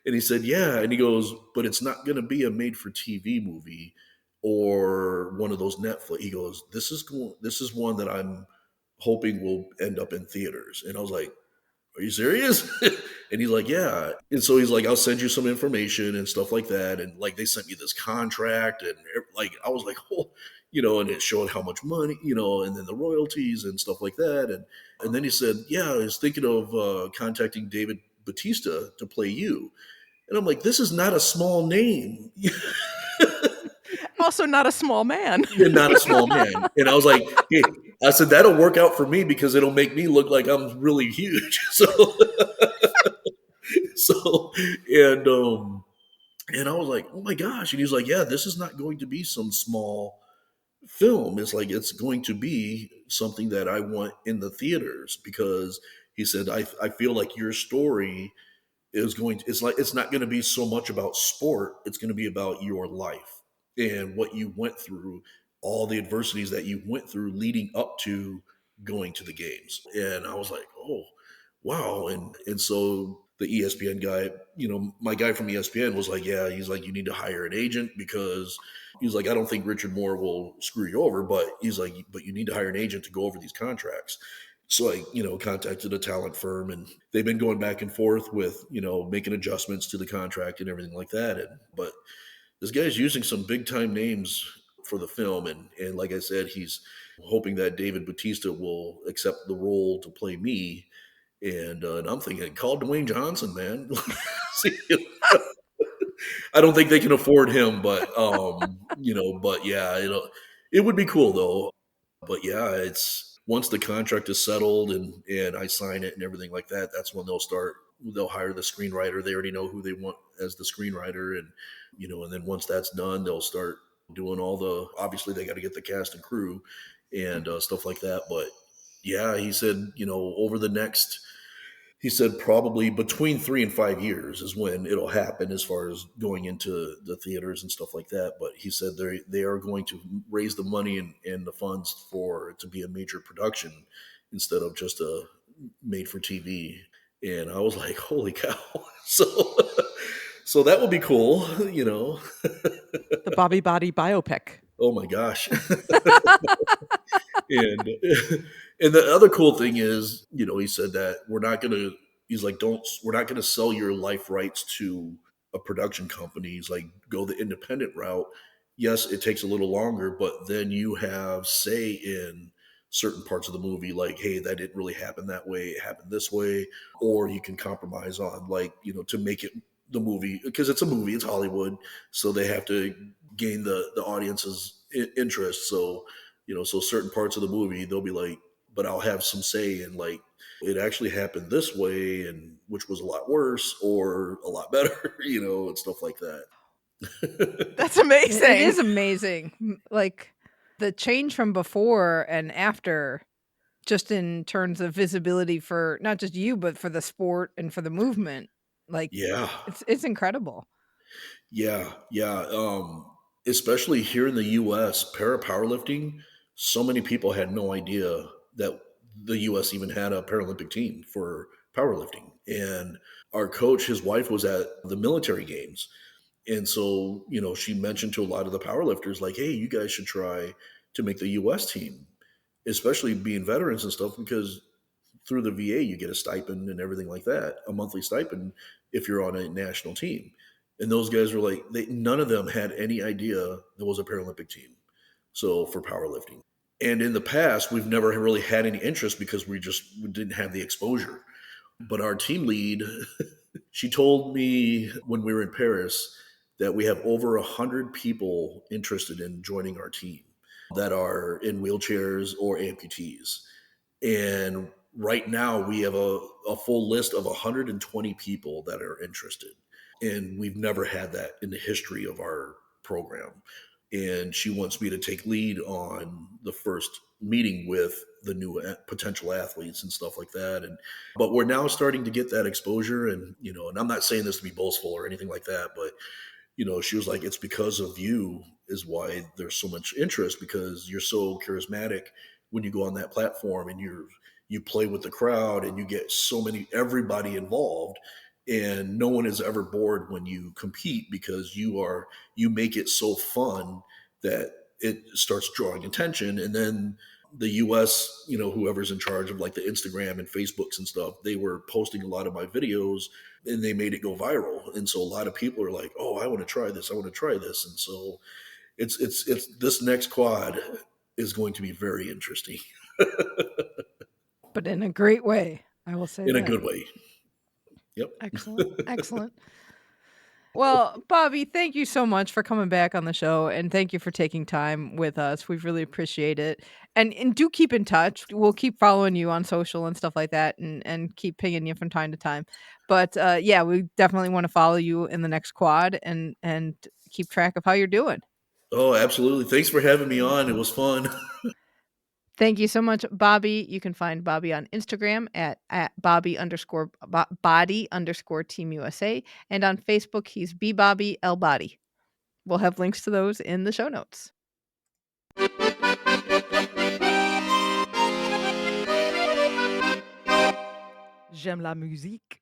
And he said, "Yeah." And he goes, "But it's not going to be a made for TV movie or one of those Netflix." He goes, This is one that I'm hoping will end up in theaters." And I was like, "Are you serious?" And he's like, "Yeah." And so he's like, "I'll send you some information and stuff like that." And like, they sent me this contract and like, I was like, "Oh," and it showed how much money, and then the royalties and stuff like that. And then he said, "Yeah, I was thinking of contacting David Batista to play you." And I'm like, "This is not a small name." Also not a small man. You're not a small man. And I was like, "Hey," I said, "that'll work out for me because it'll make me look like I'm really huge." So, and I was like, "Oh my gosh." And he's like, "Yeah, this is not going to be some small film. It's like, it's going to be something that I want in the theaters," because he said, I feel like your story it's not going to be so much about sport. It's going to be about your life and what you went through, all the adversities that you went through leading up to going to the games." And I was like, "Oh, wow." And so the ESPN guy, my guy from ESPN was like, "Yeah," he's like, "You need to hire an agent because," he's like, "I don't think Richard Moore will screw you over, but," he's like, "but you need to hire an agent to go over these contracts." So I, contacted a talent firm, and they've been going back and forth with, making adjustments to the contract and everything like that. But this guy's using some big time names for the film. And like I said, he's hoping that David Batista will accept the role to play me. And I'm thinking, call Dwayne Johnson, man. See, I don't think they can afford him, but yeah, it would be cool though. But yeah, it's once the contract is settled and I sign it and everything like that, that's when they'll hire the screenwriter. They already know who they want as the screenwriter. And then once that's done, they'll start doing obviously they got to get the cast and crew and stuff like that. But yeah, he said, he said probably between 3 and 5 years is when it'll happen as far as going into the theaters and stuff like that. But he said they are going to raise the money and the funds for it to be a major production instead of just a made for TV. And I was like, holy cow. So that would be cool, The Bobby Boddy biopic. Oh my gosh. and and the other cool thing is, he said that he's like, we're not gonna sell your life rights to a production company. He's like, go the independent route. Yes, it takes a little longer, but then you have say in certain parts of the movie, like, hey, that didn't really happen that way, it happened this way. Or you can compromise on, like, to make it the movie, because it's a movie, it's Hollywood, so they have to gain the audience's interest. So so certain parts of the movie they'll be like, but I'll have some say in, like, it actually happened this way, and which was a lot worse or a lot better, and stuff like that. That's amazing. It is amazing. Like the change from before and after, just in terms of visibility for not just you, but for the sport and for the movement. Like, Yeah. it's incredible. Yeah. Especially here in the US, powerlifting, so many people had no idea that the US even had a Paralympic team for powerlifting. And our coach, his wife was at the military games. And so, she mentioned to a lot of the powerlifters, like, hey, you guys should try to make the US team, especially being veterans and stuff, because through the VA, you get a stipend and everything like that, a monthly stipend if you're on a national team. And those guys were like, none of them had any idea there was a Paralympic team. So for powerlifting. And in the past, we've never really had any interest because we didn't have the exposure. But our team lead, she told me when we were in Paris that we have over 100 people interested in joining our team that are in wheelchairs or amputees. And right now we have a full list of 120 people that are interested. And we've never had that in the history of our program. And she wants me to take lead on the first meeting with the new potential athletes and stuff like that. But we're now starting to get that exposure. And, and I'm not saying this to be boastful or anything like that, but, she was like, it's because of you is why there's so much interest, because you're so charismatic when you go on that platform and you play with the crowd and you get everybody involved, and no one is ever bored when you compete, because you make it so fun that it starts drawing attention. And then the US, whoever's in charge of like the Instagram and Facebooks and stuff, they were posting a lot of my videos and they made it go viral. And so a lot of people are like, oh, I want to try this. And so it's this next quad is going to be very interesting. But in a great way, I will say In that. a good way. Yep. Excellent. Well, Bobby, thank you so much for coming back on the show, and thank you for taking time with us. We really appreciate it. And do keep in touch. We'll keep following you on social and stuff like that, and keep pinging you from time to time. But yeah, we definitely want to follow you in the next quad and keep track of how you're doing. Oh, absolutely. Thanks for having me on. It was fun. Thank you so much, Bobby. You can find Bobby on Instagram at Bobby_Body_Team USA. And on Facebook, he's BBobbyLBody. We'll have links to those in the show notes. J'aime la musique.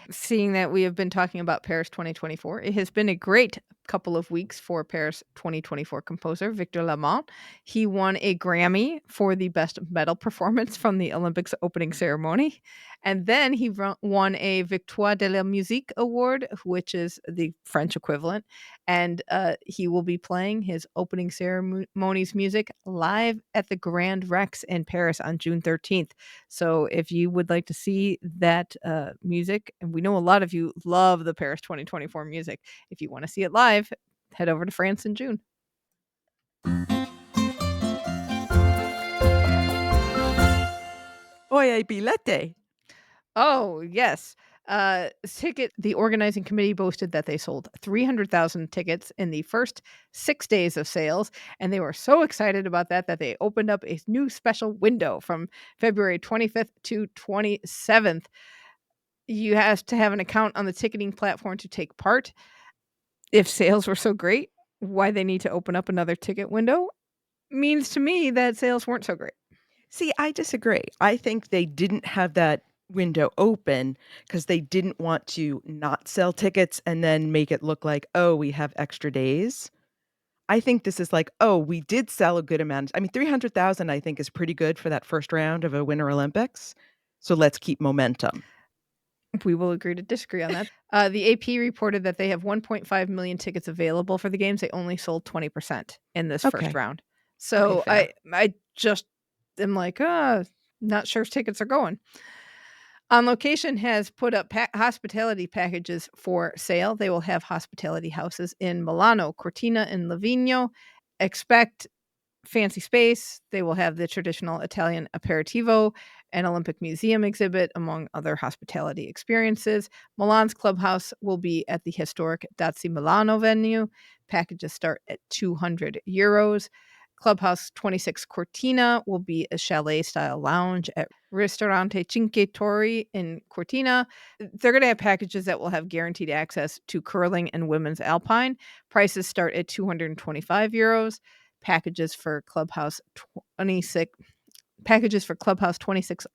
Seeing that we have been talking about Paris 2024, it has been a great couple of weeks for Paris 2024 composer Victor Lamont. He won a Grammy for the best metal performance from the Olympics opening ceremony. And then he won a Victoire de la Musique award, which is the French equivalent. And he will be playing his opening ceremonies music live at the Grand Rex in Paris on June 13th. So if you would like to see that music, and we know a lot of you love the Paris 2024 music, if you want to see it live, head over to France in June. Oye, bilete. Oh, yes. The organizing committee boasted that they sold 300,000 tickets in the first 6 days of sales, and they were so excited about that they opened up a new special window from February 25th to 27th. You have to have an account on the ticketing platform to take part. If sales were so great, why they need to open up another ticket window means to me that sales weren't so great. See, I disagree. I think they didn't have that window open because they didn't want to not sell tickets and then make it look like, oh, we have extra days. I think this is like, oh, we did sell a good amount. I mean, 300,000, I think, is pretty good for that first round of a Winter Olympics. So let's keep momentum. We will agree to disagree on that. The AP reported that they have 1.5 million tickets available for the games. They only sold 20% in this first round. So Okay, I just am like, not sure if tickets are going. On Location has put up hospitality packages for sale. They will have hospitality houses in Milano-Cortina and Livigno. Expect fancy space. They will have the traditional Italian aperitivo, an Olympic Museum exhibit, among other hospitality experiences. Milan's clubhouse will be at the historic Dazzi Milano venue. Packages start at €200. Clubhouse 26 Cortina will be a chalet-style lounge at Ristorante Cinque Torri in Cortina. They're going to have packages that will have guaranteed access to curling and women's alpine. Prices start at €225. Packages for Clubhouse 26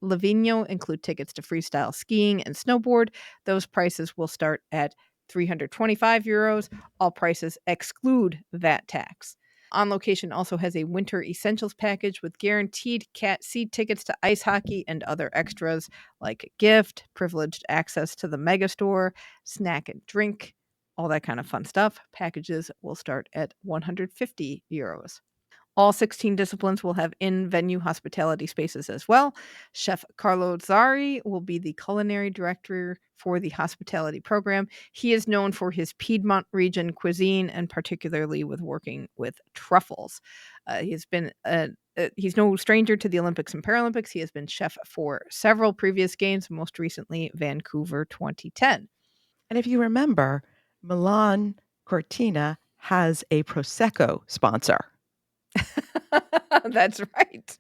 Livigno include tickets to freestyle skiing and snowboard. Those prices will start at €325. All prices exclude VAT tax. On Location also has a winter essentials package with guaranteed cat seat tickets to ice hockey and other extras like gift, privileged access to the megastore, snack and drink, all that kind of fun stuff. Packages will start at €150. All 16 disciplines will have in-venue hospitality spaces as well. Chef Carlo Zari will be the culinary director for the hospitality program. He is known for his Piedmont region cuisine and particularly with working with truffles. He's no stranger to the Olympics and Paralympics. He has been chef for several previous games, most recently Vancouver 2010. And if you remember, Milan-Cortina has a Prosecco sponsor. That's right.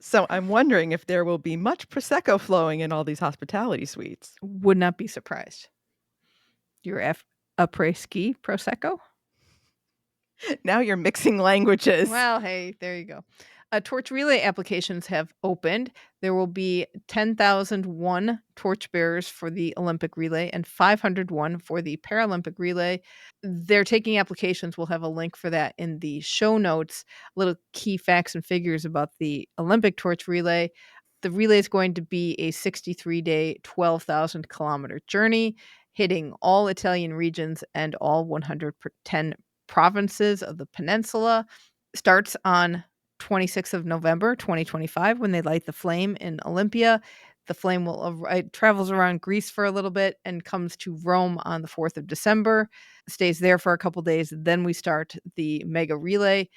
So I'm wondering if there will be much Prosecco flowing in all these hospitality suites. Would not be surprised. Your après-ski Prosecco? Now you're mixing languages. Well, hey, there you go. Torch relay applications have opened. There will be 10,001 torchbearers for the Olympic relay and 501 for the Paralympic relay. They're taking applications. We'll have a link for that in the show notes. Little key facts and figures about the Olympic torch relay. The relay is going to be a 63-day, 12,000 kilometer journey, hitting all Italian regions and all 110 provinces of the peninsula. Starts on 26th of November 2025 when they light the flame in Olympia. The flame travels around Greece for a little bit and comes to Rome on the 4th of December. Stays there for a couple days. Then we start the mega relay.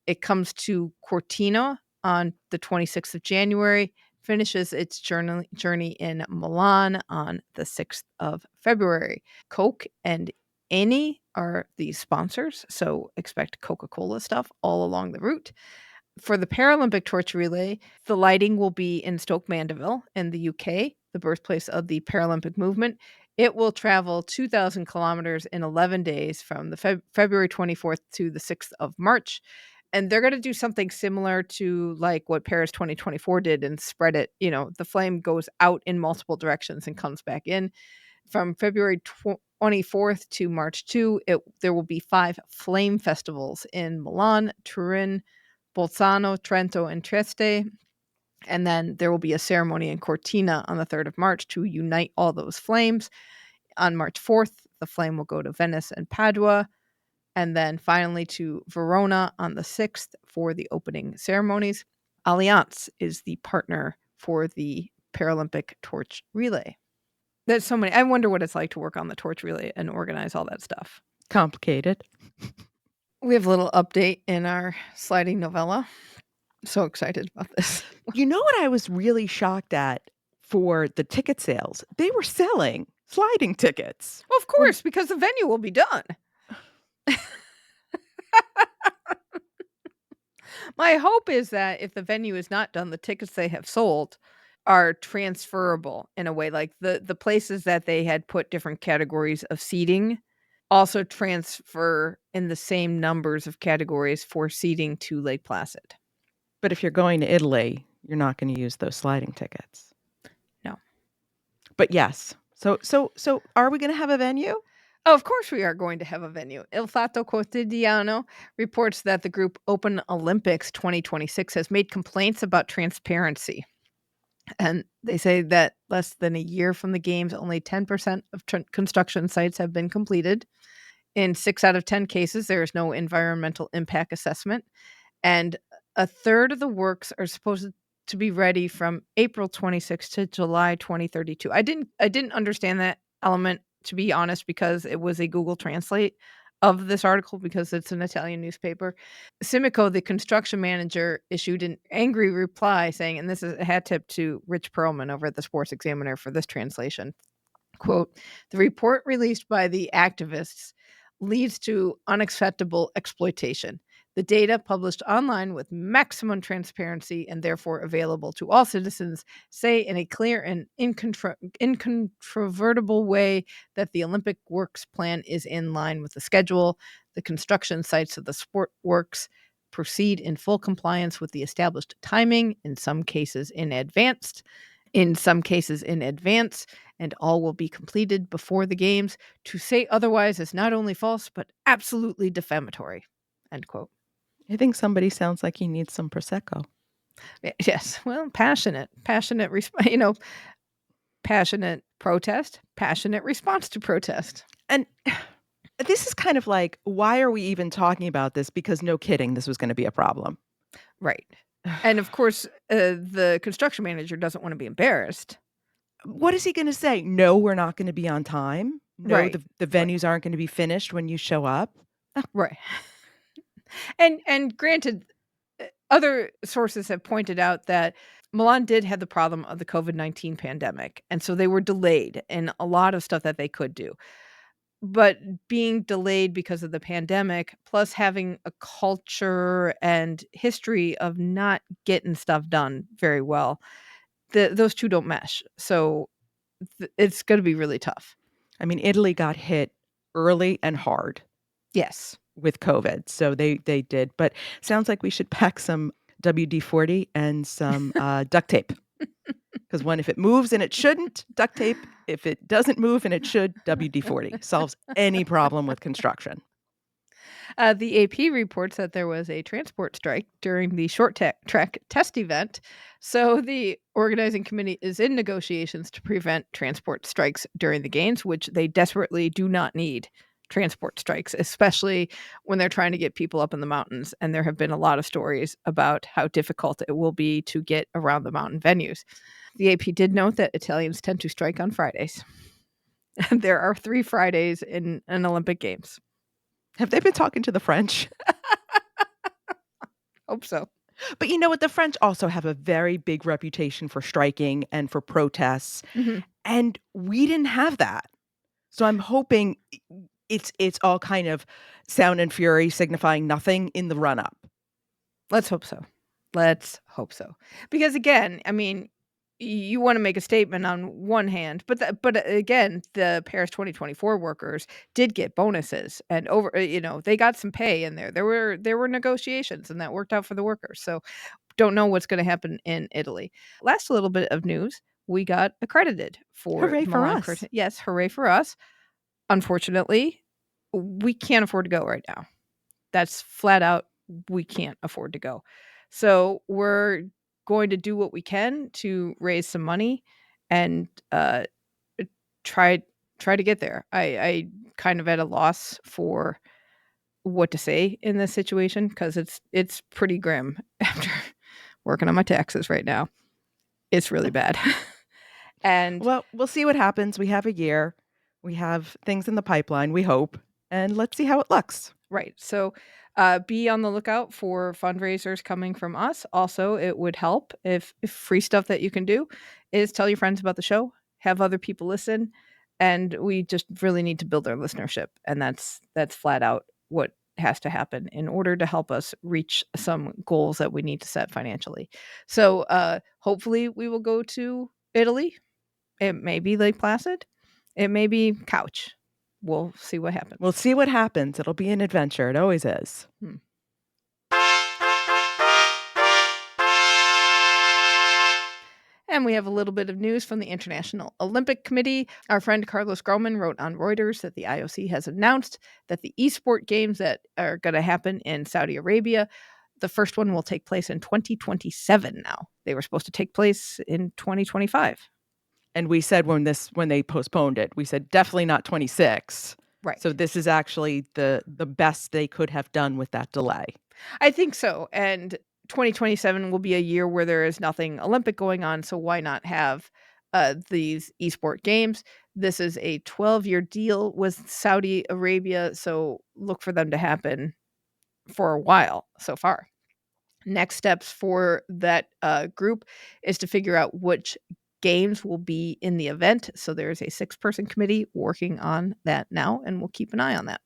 It comes to Cortina on the 26th of January. Finishes its journey in Milan on the 6th of February. Coke and Eni are the sponsors, so expect Coca-Cola stuff all along the route. For the Paralympic torch relay, the lighting will be in Stoke Mandeville in the UK, the birthplace of the Paralympic movement. It will travel 2,000 kilometers in 11 days from the February 24th to the 6th of March. And they're going to do something similar to like what Paris 2024 did and spread it. The flame goes out in multiple directions and comes back in. From February 24th to March 2, there will be 5 flame festivals in Milan, Turin, Bolzano, Trento, and Trieste. And then there will be a ceremony in Cortina on the 3rd of March to unite all those flames. On March 4th, the flame will go to Venice and Padua. And then finally to Verona on the 6th for the opening ceremonies. Allianz is the partner for the Paralympic torch relay. There's so many. I wonder what it's like to work on the torch relay and organize all that stuff. Complicated. We have a little update in our sliding novella. So excited about this. You know what I was really shocked at for the ticket sales? They were selling sliding tickets. Well, of course, because the venue will be done. My hope is that if the venue is not done, the tickets they have sold are transferable in a way. Like the places that they had put different categories of seating also transfer in the same numbers of categories for seating to Lake Placid. But if you're going to Italy, you're not going to use those sliding tickets. No. But yes. So are we going to have a venue? Oh, of course we are going to have a venue. Il Fatto Quotidiano reports that the group Open Olympics 2026 has made complaints about transparency. And they say that less than a year from the games, only 10% of construction sites have been completed. In 6 out of 10 cases, there is no environmental impact assessment. And a third of the works are supposed to be ready from April 26 to July 2032. I didn't understand that element, to be honest, because it was a Google Translate of this article because it's an Italian newspaper. Simico, the construction manager, issued an angry reply saying, and this is a hat tip to Rich Perlman over at the Sports Examiner for this translation, quote, "The report released by the activists leads to unacceptable exploitation. The data published online with maximum transparency and therefore available to all citizens say in a clear and incontrovertible way that the Olympic Works plan is in line with the schedule. The construction sites of the sport works proceed in full compliance with the established timing, in some cases in advance, and all will be completed before the games. To say otherwise is not only false, but absolutely defamatory." End quote. I think somebody sounds like he needs some Prosecco. Yes. Well, passionate protest, passionate response to protest. And This is kind of like, why are we even talking about this? Because no kidding, this was going to be a problem. Right. And of course, the construction manager doesn't want to be embarrassed. What is he going to say? No, we're not going to be on time. No, Right. the venues aren't going to be finished when you show up. Right. And granted, other sources have pointed out that Milan did have the problem of the COVID-19 pandemic, and so they were delayed in a lot of stuff that they could do. But being delayed because of the pandemic, plus having a culture and history of not getting stuff done very well, those two don't mesh. So it's going to be really tough. I mean, Italy got hit early and hard. Yes. With COVID. So they did. But sounds like we should pack some WD-40 and some duct tape. Because one, if it moves and it shouldn't, duct tape. If it doesn't move and it should, WD-40. Solves any problem with construction. The AP reports that there was a transport strike during the short track test event. So the organizing committee is in negotiations to prevent transport strikes during the games, which they desperately do not need. Transport strikes, especially when they're trying to get people up in the mountains. And there have been a lot of stories about how difficult it will be to get around the mountain venues. The AP did note that Italians tend to strike on Fridays. There are 3 Fridays in an Olympic Games. Have they been talking to the French? Hope so. But you know what? The French also have a very big reputation for striking and for protests. Mm-hmm. And we didn't have that. So I'm hoping it's all kind of sound and fury signifying nothing in the run up. Let's hope so. Because again, I mean, you want to make a statement on one hand, but again, the Paris 2024 workers did get bonuses and they got some pay in there. There were negotiations and that worked out for the workers. So don't know what's going to happen in Italy. Last little bit of news, we got accredited for Hooray for us. Yes, hooray for us. Unfortunately, we can't afford to go right now. That's flat out, we can't afford to go. So we're going to do what we can to raise some money and try to get there. I kind of at a loss for what to say in this situation because it's pretty grim after working on my taxes right now. It's really bad. And well, we'll see what happens. We have a year. We have things in the pipeline, we hope, and let's see how it looks. Right. So be on the lookout for fundraisers coming from us. Also, it would help if free stuff that you can do is tell your friends about the show, have other people listen, and we just really need to build our listenership. And that's flat out what has to happen in order to help us reach some goals that we need to set financially. So hopefully we will go to Italy. It may be Lake Placid. It may be Couch. We'll see what happens. It'll be an adventure. It always is. And we have a little bit of news from the International Olympic Committee. Our friend Carlos Groman wrote on Reuters that the IOC has announced that the eSport games that are going to happen in Saudi Arabia, the first one will take place in 2027 now. They were supposed to take place in 2025. And we said when they postponed it, we said definitely not 26. Right. So this is actually the best they could have done with that delay. I think so. And 2027 will be a year where there is nothing Olympic going on. So why not have these eSport games? This is a 12-year deal with Saudi Arabia. So look for them to happen for a while so far. Next steps for that group is to figure out which games will be in the event. So there's a 6-person committee working on that now, and we'll keep an eye on that.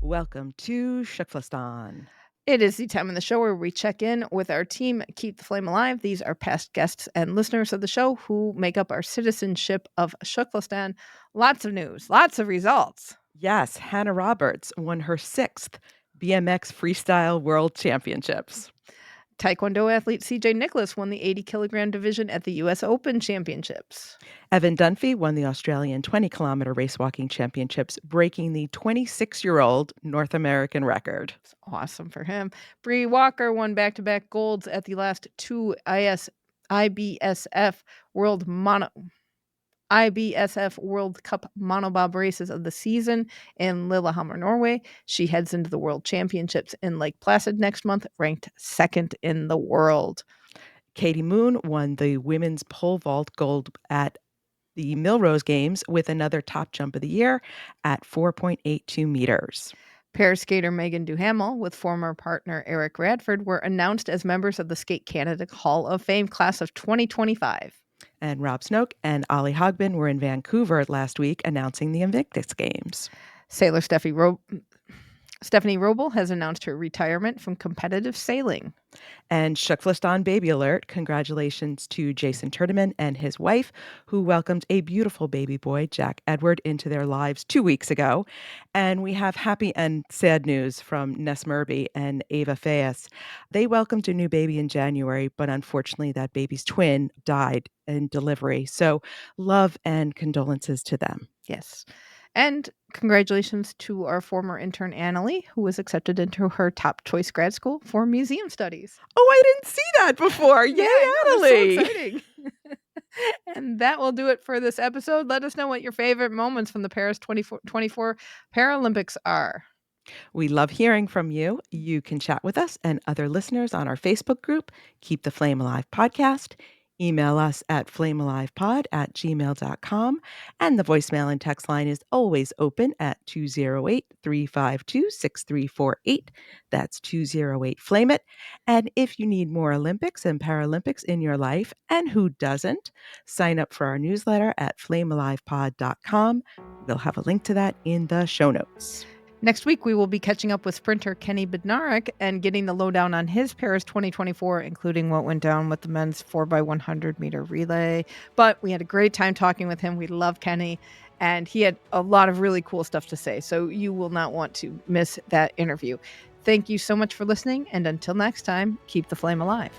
Welcome to TKFLASTAN. It is the time in the show where we check in with our team, Keep the Flame Alive. These are past guests and listeners of the show who make up our citizenship of TKFLASTAN. Lots of news, lots of results. Yes, Hannah Roberts won her 6th BMX Freestyle World Championships. Taekwondo athlete CJ Nicholas won the 80-kilogram division at the U.S. Open Championships. Evan Dunphy won the Australian 20-kilometer race walking championships, breaking the 26-year-old North American record. It's awesome for him. Bree Walker won back-to-back golds at the last 2 IBSF World IBSF World Cup monobob races of the season in Lillehammer, Norway. She heads into the World Championships in Lake Placid next month, ranked second in the world. Katie Moon won the women's pole vault gold at the Millrose Games with another top jump of the year at 4.82 meters. Pair skater Megan Duhamel with former partner Eric Radford were announced as members of the Skate Canada Hall of Fame class of 2025. And Rob Snoke and Ollie Hogbin were in Vancouver last week announcing the Invictus Games. Sailor Stephanie Roble has announced her retirement from competitive sailing. And TKFLASTAN baby alert. Congratulations to Jason Turdeman and his wife, who welcomed a beautiful baby boy, Jack Edward, into their lives 2 weeks ago. And we have happy and sad news from Ness Murby and Ava Fayas. They welcomed a new baby in January, but unfortunately that baby's twin died in delivery. So love and condolences to them. Yes. And congratulations to our former intern, Annalie, who was accepted into her top choice grad school for museum studies. Oh, I didn't see that before. Yay, Annalie. So exciting. And that will do it for this episode. Let us know what your favorite moments from the Paris 2024 Paralympics are. We love hearing from you. You can chat with us and other listeners on our Facebook group, Keep the Flame Alive Podcast. Email us at flamealivepod@gmail.com. And the voicemail and text line is always open at 208-352-6348. That's 208-FLAME-IT. And if you need more Olympics and Paralympics in your life, and who doesn't, sign up for our newsletter at flamealivepod.com. We'll have a link to that in the show notes. Next week, we will be catching up with sprinter Kenny Bednarek and getting the lowdown on his Paris 2024, including what went down with the men's 4x100 meter relay. But we had a great time talking with him. We love Kenny, and he had a lot of really cool stuff to say. So you will not want to miss that interview. Thank you so much for listening. And until next time, keep the flame alive.